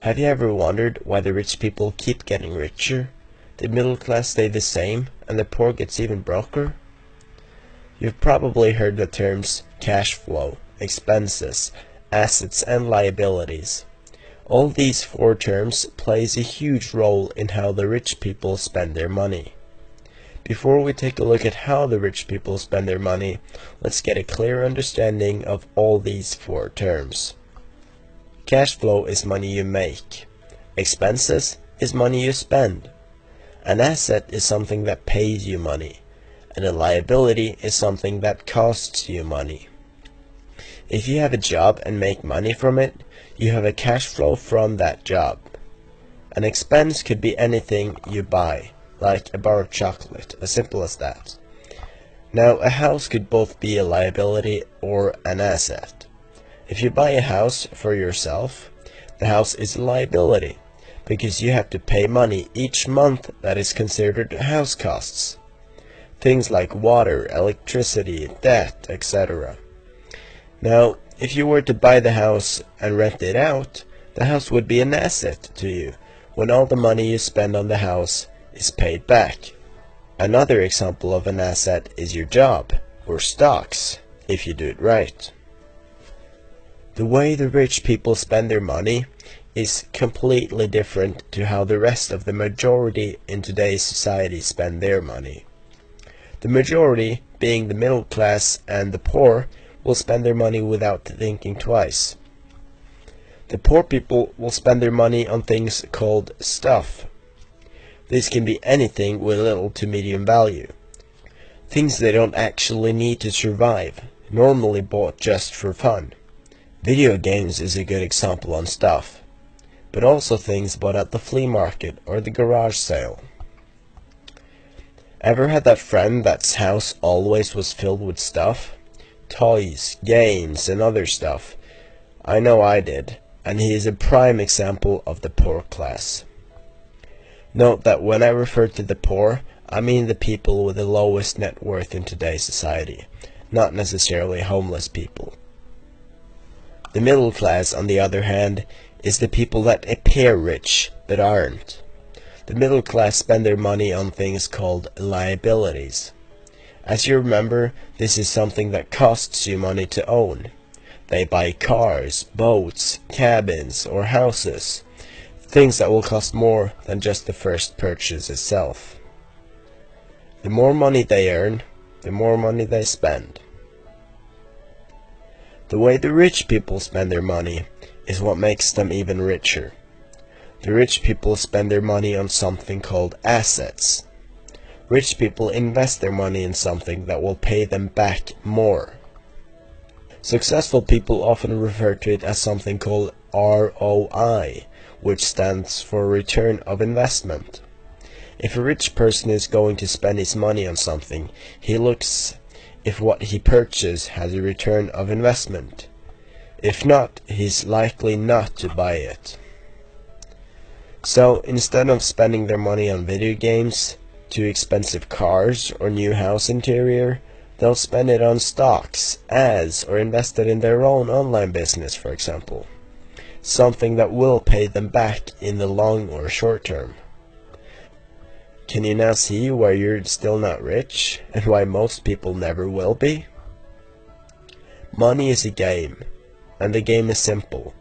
Have you ever wondered why the rich people keep getting richer, the middle class stay the same, and the poor gets even broker? You've probably heard the terms cash flow, expenses, assets, and liabilities. All these four terms plays a huge role in how the rich people spend their money. Before we take a look at how the rich people spend their money, let's get a clear understanding of all these four terms. Cash flow is money you make. Expenses is money you spend. An asset is something that pays you money. And a liability is something that costs you money. If you have a job and make money from it, you have a cash flow from that job. An expense could be anything you buy, like a bar of chocolate, as simple as that. Now, a house could both be a liability or an asset. If you buy a house for yourself, the house is a liability, because you have to pay money each month that is considered house costs. Things like water, electricity, debt, etc. Now, if you were to buy the house and rent it out, the house would be an asset to you when all the money you spend on the house is paid back. Another example of an asset is your job, or stocks, if you do it right. The way the rich people spend their money is completely different to how the rest of the majority in today's society spend their money. The majority, being the middle class and the poor, will spend their money without thinking twice. The poor people will spend their money on things called stuff. This can be anything with little to medium value. Things they don't actually need to survive, normally bought just for fun. Video games is a good example on stuff, but also things bought at the flea market or the garage sale. Ever had that friend that's house always was filled with stuff? Toys, games, and other stuff. I know I did, and he is a prime example of the poor class. Note that when I refer to the poor, I mean the people with the lowest net worth in today's society, not necessarily homeless people. The middle class, on the other hand, is the people that appear rich, but aren't. The middle class spend their money on things called liabilities. As you remember, this is something that costs you money to own. They buy cars, boats, cabins, or houses, things that will cost more than just the first purchase itself. The more money they earn, the more money they spend. The way the rich people spend their money is what makes them even richer. The rich people spend their money on something called assets. Rich people invest their money in something that will pay them back more. Successful people often refer to it as something called ROI, which stands for return of investment. If a rich person is going to spend his money on something, he looks if what he purchased has a return of investment. If not, he's likely not to buy it. So, instead of spending their money on video games, too expensive cars, or new house interior, they'll spend it on stocks, ads, or invest it in their own online business, for example. Something that will pay them back in the long or short term. Can you now see why you're still not rich, and why most people never will be? Money is a game, and the game is simple.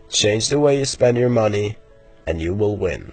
Change the way you spend your money, and you will win.